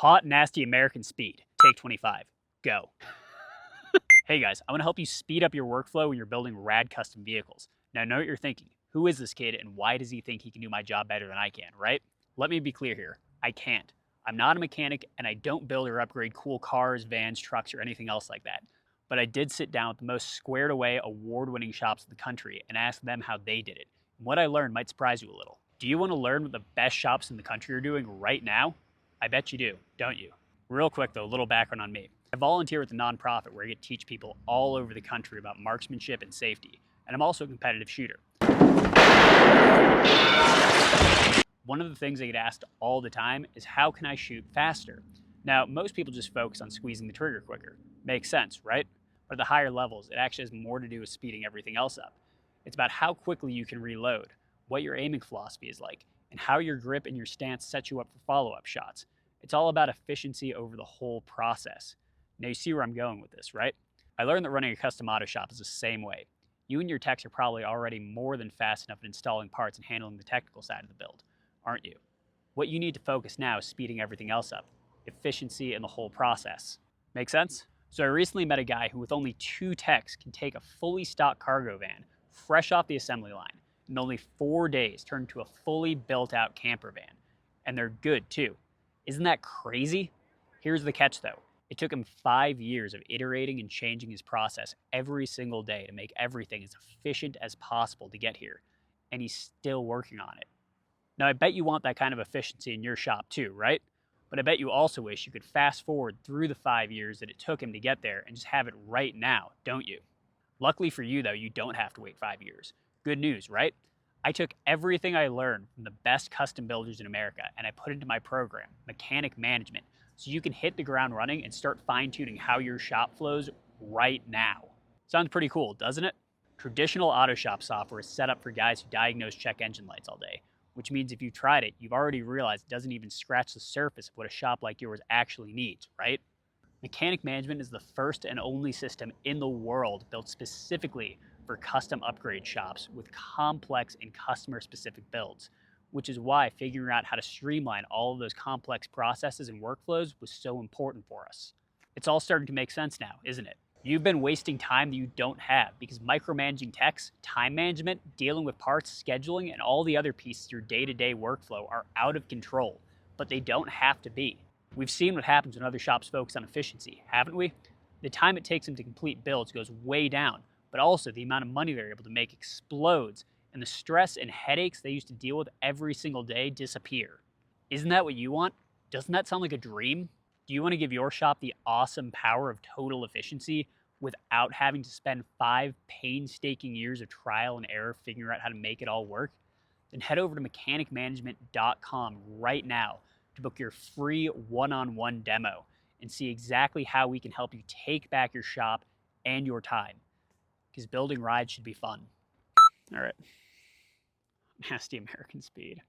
Hot, nasty American speed. Take 25. Go. Hey guys, I want to help you speed up your workflow when you're building rad custom vehicles. Now I know what you're thinking. Who is this kid and why does he think he can do my job better than I can, right? Let me be clear here. I can't. I'm not a mechanic and I don't build or upgrade cool cars, vans, trucks, or anything else like that. But I did sit down with the most squared away, award-winning shops in the country and ask them how they did it. And what I learned might surprise you a little. Do you want to learn what the best shops in the country are doing right now? I bet you do, don't you? Real quick though, a little background on me. I volunteer with a nonprofit where I get to teach people all over the country about marksmanship and safety, and I'm also a competitive shooter. One of the things I get asked all the time is how can I shoot faster? Now, most people just focus on squeezing the trigger quicker. Makes sense, right? But at the higher levels, it actually has more to do with speeding everything else up. It's about how quickly you can reload, what your aiming philosophy is like, and how your grip and your stance set you up for follow-up shots. It's all about efficiency over the whole process. Now you see where I'm going with this, right? I learned that running a custom auto shop is the same way. You and your techs are probably already more than fast enough at installing parts and handling the technical side of the build, aren't you? What you need to focus now is speeding everything else up, efficiency in the whole process. Make sense? So I recently met a guy who with only 2 techs can take a fully stock cargo van, fresh off the assembly line, in only 4 days turn into a fully built out camper van. And they're good too. Isn't that crazy? Here's the catch though. It took him 5 years of iterating and changing his process every single day to make everything as efficient as possible to get here. And he's still working on it. Now, I bet you want that kind of efficiency in your shop too, right? But I bet you also wish you could fast forward through the 5 years that it took him to get there and just have it right now, don't you? Luckily for you though, you don't have to wait 5 years. Good news, right? I took everything I learned from the best custom builders in America and I put it into my program, Mechanic Management, so you can hit the ground running and start fine-tuning how your shop flows right now. Sounds pretty cool, doesn't it? Traditional auto shop software is set up for guys who diagnose check engine lights all day, which means if you've tried it, you've already realized it doesn't even scratch the surface of what a shop like yours actually needs, right? Mechanic Management is the first and only system in the world built specifically for custom upgrade shops with complex and customer-specific builds, which is why figuring out how to streamline all of those complex processes and workflows was so important for us. It's all starting to make sense now, isn't it? You've been wasting time that you don't have because micromanaging techs, time management, dealing with parts, scheduling, and all the other pieces of your day-to-day workflow are out of control, but they don't have to be. We've seen what happens when other shops focus on efficiency, haven't we? The time it takes them to complete builds goes way down, but also the amount of money they're able to make explodes, and the stress and headaches they used to deal with every single day disappear. Isn't that what you want? Doesn't that sound like a dream? Do you want to give your shop the awesome power of total efficiency without having to spend 5 painstaking years of trial and error figuring out how to make it all work? Then head over to mechanicmanagement.com right now to book your free one-on-one demo and see exactly how we can help you take back your shop and your time. Because building rides should be fun. All right. Nasty American speed.